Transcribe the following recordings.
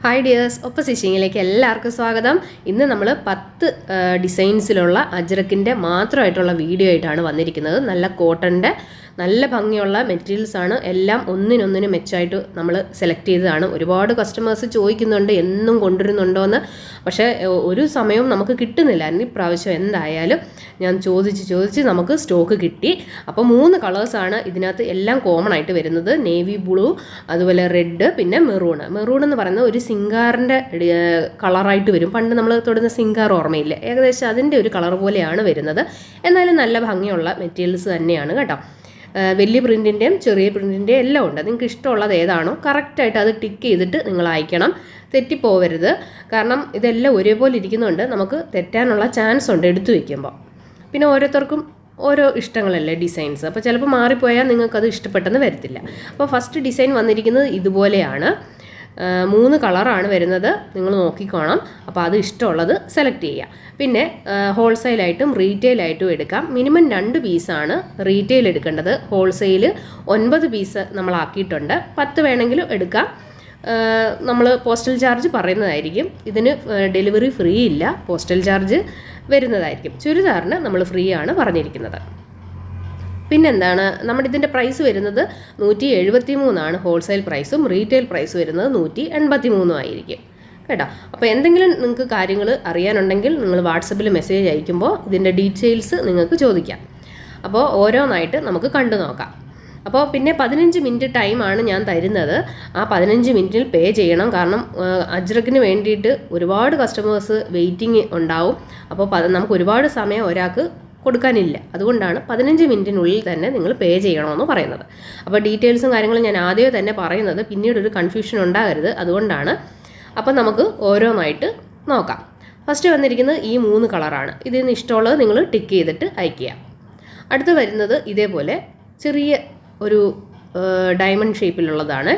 Hi dears, ഒപ്പം സ്റ്റിച്ചിങ്ങിലേക്ക് എല്ലാവർക്കും സ്വാഗതം. ഇന്ന് നമ്മൾ 10 ഡിസൈൻസിലുള്ള അജ്രക്കിൻ്റെ മാത്രമായിട്ടുള്ള വീഡിയോ ആയിട്ടാണ് വന്നിരിക്കുന്നത്. നല്ല കോട്ടൻ്റെ നല്ല ഭംഗിയുള്ള മെറ്റീരിയൽസാണ്. എല്ലാം ഒന്നിനൊന്നിന് മെച്ചമായിട്ട് നമ്മൾ സെലക്ട് ചെയ്തതാണ്. ഒരുപാട് കസ്റ്റമേഴ്സ് ചോദിക്കുന്നുണ്ട് എന്നും കൊണ്ടുവരുന്നുണ്ടോയെന്ന്. പക്ഷേ ഒരു സമയവും നമുക്ക് കിട്ടുന്നില്ലായിരുന്നു. ഇപ്രാവശ്യം എന്തായാലും ഞാൻ ചോദിച്ച് നമുക്ക് സ്റ്റോക്ക് കിട്ടി. അപ്പോൾ 3 കളേഴ്സാണ് ഇതിനകത്ത് എല്ലാം കോമൺ ആയിട്ട് വരുന്നത്. നേവി ബ്ലൂ, അതുപോലെ റെഡ്, പിന്നെ മെറൂൺ എന്ന് പറയുന്നത് ഒരു സിംഗാറിൻ്റെ കളറായിട്ട് വരും. പണ്ട് നമ്മൾ തൊടുന്ന സിംഗാർ ഓർമ്മയില്ലേ, ഏകദേശം അതിൻ്റെ ഒരു കളർ പോലെയാണ് വരുന്നത്. എന്നാലും നല്ല ഭംഗിയുള്ള മെറ്റീരിയൽസ് തന്നെയാണ് കേട്ടോ. വലിയ പ്രിൻറ്റിൻ്റെയും ചെറിയ പ്രിൻറ്റിൻ്റെയും എല്ലാം ഉണ്ട്. നിങ്ങൾക്ക് ഇഷ്ടമുള്ളത് ഏതാണോ കറക്റ്റായിട്ട് അത് ടിക്ക് ചെയ്തിട്ട് നിങ്ങൾ അയക്കണം. തെറ്റിപ്പോവരുത്. കാരണം ഇതെല്ലാം ഒരേപോലെ ഇരിക്കുന്നുണ്ട്, നമുക്ക് തെറ്റാനുള്ള ചാൻസ് ഉണ്ട് എടുത്തു വയ്ക്കുമ്പോൾ. പിന്നെ ഓരോരുത്തർക്കും ഓരോ ഇഷ്ടങ്ങളല്ലേ ഡിസൈൻസ്. അപ്പോൾ ചിലപ്പോൾ മാറിപ്പോയാൽ നിങ്ങൾക്കത് ഇഷ്ടപ്പെട്ടെന്ന് വരത്തില്ല. അപ്പോൾ ഫസ്റ്റ് ഡിസൈൻ വന്നിരിക്കുന്നത് ഇതുപോലെയാണ്. 3 കളറാണ് വരുന്നത്. നിങ്ങൾ നോക്കിക്കോണം. അപ്പോൾ അത് ഇഷ്ടമുള്ളത് സെലക്ട് ചെയ്യുക. പിന്നെ ഹോൾസെയിലായിട്ടും റീറ്റെയിലായിട്ടും എടുക്കാം. മിനിമം 2 പീസാണ് റീറ്റെയിൽ എടുക്കേണ്ടത്. Wholesale 9 piece നമ്മളാക്കിയിട്ടുണ്ട്. 10 വേണമെങ്കിലും എടുക്കാം. നമ്മൾ പോസ്റ്റൽ ചാർജ് പറയുന്നതായിരിക്കും. ഇതിന് ഡെലിവറി ഫ്രീ ഇല്ല, പോസ്റ്റൽ ചാർജ് വരുന്നതായിരിക്കും. ചുരിദാറിന് നമ്മൾ ഫ്രീ ആണ് പറഞ്ഞിരിക്കുന്നത്. പിന്നെന്താണ്, നമ്മുടെ ഇതിൻ്റെ പ്രൈസ് വരുന്നത് 173 ഹോൾസെയിൽ പ്രൈസും റീറ്റെയിൽ പ്രൈസ് വരുന്നത് 183 ആയിരിക്കും കേട്ടോ. അപ്പോൾ എന്തെങ്കിലും നിങ്ങൾക്ക് കാര്യങ്ങൾ അറിയാനുണ്ടെങ്കിൽ നിങ്ങൾ വാട്സപ്പിൽ മെസ്സേജ് അയക്കുമ്പോൾ ഇതിൻ്റെ ഡീറ്റെയിൽസ് നിങ്ങൾക്ക് ചോദിക്കാം. അപ്പോൾ ഓരോന്നായിട്ട് നമുക്ക് കണ്ടു നോക്കാം. അപ്പോൾ പിന്നെ 15 മിനിറ്റ് ടൈമാണ് ഞാൻ തരുന്നത്. ആ 15 മിനിറ്റിൽ പേ ചെയ്യണം. കാരണം അജ്രക്കിന് വേണ്ടിയിട്ട് ഒരുപാട് കസ്റ്റമേഴ്സ് വെയിറ്റിംഗ് ഉണ്ടാവും. അപ്പോൾ നമുക്ക് ഒരുപാട് സമയം ഒരാൾക്ക് കൊടുക്കാനില്ല. അതുകൊണ്ടാണ് 15 മിനിറ്റിനുള്ളിൽ തന്നെ നിങ്ങൾ പേ ചെയ്യണമെന്ന് പറയുന്നത്. അപ്പോൾ ഡീറ്റെയിൽസും കാര്യങ്ങളും ഞാൻ ആദ്യമേ തന്നെ പറയുന്നത്, പിന്നീട് ഒരു കൺഫ്യൂഷൻ ഉണ്ടാകരുത്. അതുകൊണ്ടാണ്. അപ്പോൾ നമുക്ക് ഓരോന്നായിട്ട് നോക്കാം. ഫസ്റ്റ് വന്നിരിക്കുന്നത് ഈ 3 കളറാണ്. ഇതിൽ നിന്ന് ഇഷ്ടമുള്ളത് നിങ്ങൾ ടിക്ക് ചെയ്തിട്ട് അയക്കുക. അടുത്ത് വരുന്നത് ഇതേപോലെ ചെറിയ ഒരു ഡയമണ്ട് ഷേപ്പിലുള്ളതാണ്,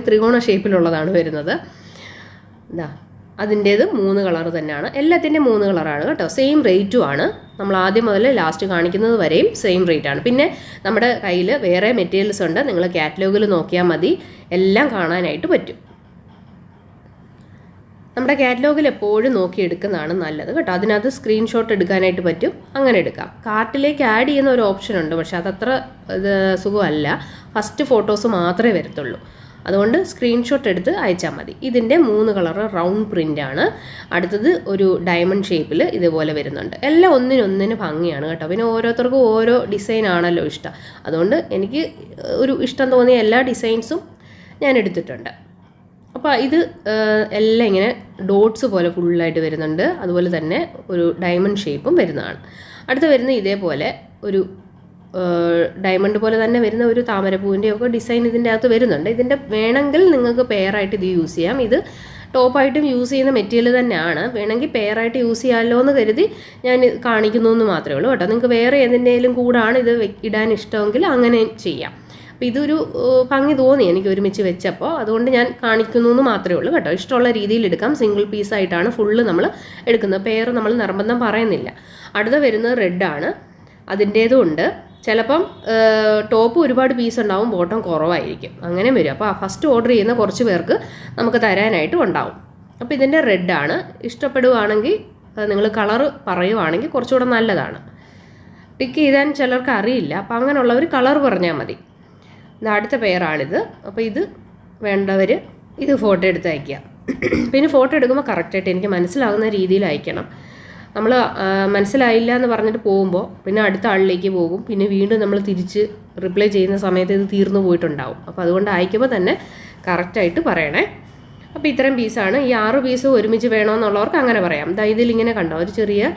ത്രികോണ ഷേപ്പിലുള്ളതാണ് വരുന്നത്. ഇതാ അതിൻ്റേത് 3 കളർ തന്നെയാണ്. എല്ലാത്തിൻ്റെയും 3 കളറാണ് കേട്ടോ. സെയിം റേറ്റും ആണ്. നമ്മൾ ആദ്യം മുതൽ ലാസ്റ്റ് കാണിക്കുന്നത് വരെയും സെയിം റേറ്റാണ്. പിന്നെ നമ്മുടെ കയ്യിൽ വേറെ മെറ്റീരിയൽസ് ഉണ്ട്. നിങ്ങൾ കാറ്റലോഗിൽ നോക്കിയാൽ മതി, എല്ലാം കാണാനായിട്ട് പറ്റും. നമ്മുടെ കാറ്റലോഗിൽ എപ്പോഴും നോക്കി എടുക്കുന്നതാണ് നല്ലത് കേട്ടോ. അതിനകത്ത് സ്ക്രീൻഷോട്ട് എടുക്കാനായിട്ട് പറ്റും, അങ്ങനെ എടുക്കാം. കാർട്ടിലേക്ക് ആഡ് ചെയ്യുന്ന ഒരു ഓപ്ഷൻ ഉണ്ട്, പക്ഷെ അതത്ര സുഖമല്ല. ഫസ്റ്റ് ഫോട്ടോസ് മാത്രമേ വരത്തുള്ളൂ. അതുകൊണ്ട് സ്ക്രീൻഷോട്ട് എടുത്ത് അയച്ചാൽ മതി. ഇതിൻ്റെ 3 കളർ റൗണ്ട് പ്രിൻ്റാണ്. അടുത്തത് ഒരു ഡയമണ്ട് ഷേപ്പിൽ ഇതുപോലെ വരുന്നുണ്ട്. എല്ലാം ഒന്നിനൊന്നിന് ഭംഗിയാണ് കേട്ടോ. പിന്നെ ഓരോരുത്തർക്കും ഓരോ ഡിസൈൻ ആണല്ലോ ഇഷ്ടം. അതുകൊണ്ട് എനിക്ക് ഒരു ഇഷ്ടം തോന്നിയ എല്ലാ ഡിസൈൻസും ഞാൻ എടുത്തിട്ടുണ്ട്. അപ്പോൾ ഇത് എല്ലാം ഇങ്ങനെ ഡോട്ട്സ് പോലെ ഫുള്ളായിട്ട് വരുന്നുണ്ട്. അതുപോലെ തന്നെ ഒരു ഡയമണ്ട് ഷേപ്പും വരുന്നതാണ്. അടുത്ത് വരുന്ന ഇതേപോലെ ഒരു ഡയമണ്ട് പോലെ തന്നെ വരുന്ന ഒരു താമരപ്പൂവിൻ്റെയൊക്കെ ഡിസൈൻ ഇതിൻ്റെ അകത്ത് വരുന്നുണ്ട്. ഇതിൻ്റെ വേണമെങ്കിൽ നിങ്ങൾക്ക് പെയറായിട്ട് ഇത് യൂസ് ചെയ്യാം. ഇത് ടോപ്പായിട്ടും യൂസ് ചെയ്യുന്ന മെറ്റീരിയൽ തന്നെയാണ്. വേണമെങ്കിൽ പെയറായിട്ട് യൂസ് ചെയ്യാമല്ലോ എന്ന് കരുതി ഞാൻ കാണിക്കുന്നു എന്ന് മാത്രമേ ഉള്ളൂ കേട്ടോ. നിങ്ങൾക്ക് വേറെ ഏതിൻ്റെയും കൂടാണ് ഇത് ഇടാൻ ഇഷ്ടമെങ്കിൽ അങ്ങനെ ചെയ്യാം. അപ്പോൾ ഇതൊരു ഭംഗി തോന്നി എനിക്ക് ഒരുമിച്ച് വെച്ചപ്പോൾ, അതുകൊണ്ട് ഞാൻ കാണിക്കുന്നു എന്ന് മാത്രമേ ഉള്ളൂ കേട്ടോ. ഇഷ്ടമുള്ള രീതിയിൽ എടുക്കാം. സിംഗിൾ പീസായിട്ടാണ് ഫുള്ള് നമ്മൾ എടുക്കുന്നത്. പെയർ നമ്മൾ നിർബന്ധം പറയുന്നില്ല. അടുത്ത വരുന്നത് റെഡാണ്. അതിൻ്റേതും ഉണ്ട്. ചിലപ്പം ടോപ്പ് ഒരുപാട് പീസ് ഉണ്ടാവും, ബോട്ടം കുറവായിരിക്കും, അങ്ങനെ വരും. അപ്പോൾ ഫസ്റ്റ് ഓർഡർ ചെയ്യുന്ന കുറച്ച് പേർക്ക് നമുക്ക് തരാനായിട്ടും ഉണ്ടാവും. അപ്പോൾ ഇതിൻ്റെ റെഡാണ്. ഇഷ്ടപ്പെടുകയാണെങ്കിൽ നിങ്ങൾ കളറ് പറയുവാണെങ്കിൽ കുറച്ചുകൂടെ നല്ലതാണ്. ടിക്ക് ചെയ്താൽ ചിലർക്ക് അറിയില്ല. അപ്പോൾ അങ്ങനെയുള്ളവർ കളർ പറഞ്ഞാൽ മതി. അടുത്ത പെയറാണിത്. അപ്പോൾ ഇത് വേണ്ടവർ ഇത് ഫോട്ടോ എടുത്ത് അയയ്ക്കുക. പിന്നെ ഫോട്ടോ എടുക്കുമ്പോൾ കറക്റ്റായിട്ട് എനിക്ക് മനസ്സിലാകുന്ന രീതിയിൽ അയക്കണം. നമ്മൾ മനസ്സിലായില്ല എന്ന് പറഞ്ഞിട്ട് പോകുമ്പോൾ പിന്നെ അടുത്ത ആളിലേക്ക് പോകും. പിന്നെ വീണ്ടും നമ്മൾ തിരിച്ച് റിപ്ലൈ ചെയ്യുന്ന സമയത്ത് ഇത് തീർന്നു പോയിട്ടുണ്ടാവും. അപ്പോൾ അതുകൊണ്ട് അയക്കുമ്പോൾ തന്നെ കറക്റ്റായിട്ട് പറയണേ. അപ്പോൾ ഇത്രയും പീസാണ്. ഈ 6 പീസ് ഒരുമിച്ച് വേണമെന്നുള്ളവർക്ക് അങ്ങനെ പറയാം. ഇതിലിങ്ങനെ കണ്ടോ, ഒരു ചെറിയ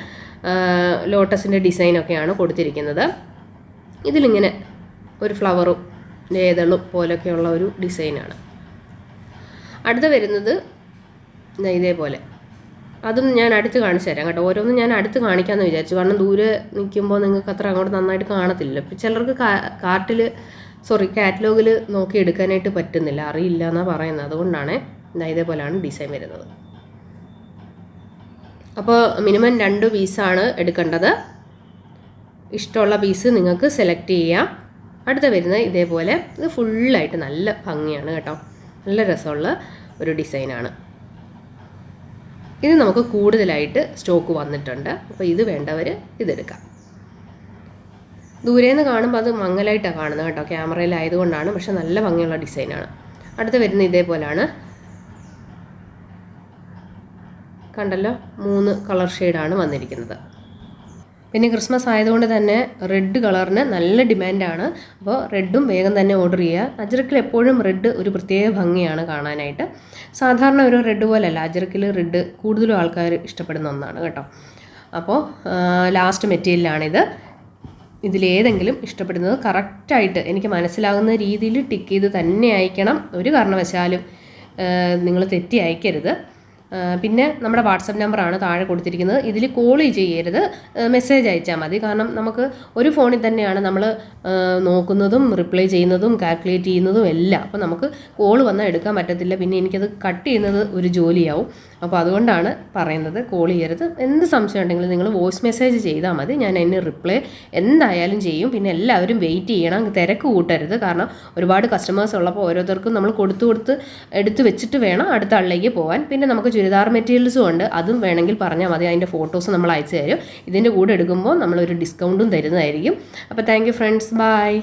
ലോട്ടസിൻ്റെ ഡിസൈനൊക്കെയാണ് കൊടുത്തിരിക്കുന്നത്. ഇതിലിങ്ങനെ ഒരു ഫ്ലവറും ഏതളും പോലൊക്കെയുള്ള ഒരു ഡിസൈനാണ്. അടുത്ത വരുന്നത് ഇതേപോലെ. അതും ഞാൻ അടുത്ത് കാണിച്ചു തരാം കേട്ടോ. ഓരോന്നും ഞാൻ അടുത്ത് കാണിക്കാമെന്ന് വിചാരിച്ചു. കാരണം ദൂരെ നിൽക്കുമ്പോൾ നിങ്ങൾക്ക് അത്ര അങ്ങോട്ട് നന്നായിട്ട് കാണത്തില്ല. ഇപ്പം ചിലർക്ക് കാറ്റലോഗിൽ നോക്കി എടുക്കാനായിട്ട് പറ്റുന്നില്ല, അറിയില്ല എന്നാണ് പറയുന്നത്. അതുകൊണ്ടാണ് ഇതേപോലെയാണ് ഡിസൈൻ വരുന്നത്. അപ്പോൾ മിനിമം 2 പീസാണ് എടുക്കേണ്ടത്. ഇഷ്ടമുള്ള പീസ് നിങ്ങൾക്ക് സെലക്ട് ചെയ്യാം. അടുത്ത വരുന്നത് ഇതേപോലെ. ഇത് ഫുള്ളായിട്ട് നല്ല ഭംഗിയാണ് കേട്ടോ. നല്ല രസമുള്ള ഒരു ഡിസൈനാണ്. ഇത് നമുക്ക് കൂടുതലായിട്ട് സ്റ്റോക്ക് വന്നിട്ടുണ്ട്. അപ്പോൾ ഇത് വേണ്ടവർ ഇതെടുക്കാം. ദൂരേന്ന് കാണുമ്പോൾ അത് മങ്ങലായിട്ടാണ് കാണുന്നത് കേട്ടോ, ക്യാമറയിലായതുകൊണ്ടാണ്. പക്ഷെ നല്ല ഭംഗിയുള്ള ഡിസൈനാണ്. അടുത്ത് വരുന്ന ഇതേപോലെയാണ്. കണ്ടല്ലോ, 3 കളർ ഷെയ്ഡാണ് വന്നിരിക്കുന്നത്. പിന്നെ ക്രിസ്മസ് ആയതുകൊണ്ട് തന്നെ റെഡ് കളറിന് നല്ല ഡിമാൻഡാണ്. അപ്പോൾ റെഡും വേഗം തന്നെ ഓർഡർ ചെയ്യുക. അജ്രക്കിൽ എപ്പോഴും റെഡ് ഒരു പ്രത്യേക ഭംഗിയാണ് കാണാനായിട്ട്. സാധാരണ ഒരു റെഡ് പോലെയല്ല, അജ്രക്കിൽ റെഡ് കൂടുതലും ആൾക്കാർ ഇഷ്ടപ്പെടുന്ന ഒന്നാണ് കേട്ടോ. അപ്പോൾ ലാസ്റ്റ് മെറ്റീരിയലാണിത്. ഇതിലേതെങ്കിലും ഇഷ്ടപ്പെടുന്നത് കറക്റ്റായിട്ട് എനിക്ക് മനസ്സിലാകുന്ന രീതിയിൽ ടിക്ക് ചെയ്ത് തന്നെ അയക്കണം. ഒരു കാരണവശാലും നിങ്ങൾ തെറ്റി അയക്കരുത്. പിന്നെ നമ്മുടെ വാട്സപ്പ് നമ്പറാണ് താഴെ കൊടുത്തിരിക്കുന്നത്. ഇതിൽ കോൾ ചെയ്യരുത്, മെസ്സേജ് അയച്ചാൽ മതി. കാരണം നമുക്ക് ഒരു ഫോണിൽ തന്നെയാണ് നമ്മൾ നോക്കുന്നതും റിപ്ലൈ ചെയ്യുന്നതും കാൽക്കുലേറ്റ് ചെയ്യുന്നതും എല്ലാം. അപ്പോൾ നമുക്ക് കോൾ വന്നാൽ എടുക്കാൻ പറ്റത്തില്ല. പിന്നെ എനിക്കത് കട്ട് ചെയ്യുന്നത് ഒരു ജോലിയാവും. അപ്പോൾ അതുകൊണ്ടാണ് പറയുന്നത്, കോൾ ചെയ്യരുത്. എന്ത് സംശയം ഉണ്ടെങ്കിലും നിങ്ങൾ വോയിസ് മെസ്സേജ് ചെയ്താൽ മതി. ഞാൻ അതിന് റിപ്ലൈ എന്തായാലും ചെയ്യും. പിന്നെ എല്ലാവരും വെയിറ്റ് ചെയ്യണം, തിരക്ക് കൂട്ടരുത്. കാരണം ഒരുപാട് കസ്റ്റമേഴ്സ് ഉള്ളപ്പോൾ ഓരോരുത്തർക്കും നമ്മൾ കൊടുത്ത് എടുത്ത് വെച്ചിട്ട് വേണം അടുത്ത ആളിലേക്ക് പോകാൻ. പിന്നെ നമുക്ക് ചുരിദാർ മെറ്റീരിയൽസും ഉണ്ട്, അതും വേണമെങ്കിൽ പറഞ്ഞാൽ മതി. അതിൻ്റെ ഫോട്ടോസ് നമ്മൾ അയച്ചു തരും. ഇതിൻ്റെ കൂടെ എടുക്കുമ്പോൾ നമ്മളൊരു ഡിസ്കൗണ്ടും തരുന്നതായിരിക്കും. അപ്പോൾ താങ്ക് യു ഫ്രണ്ട്സ്, ബൈ.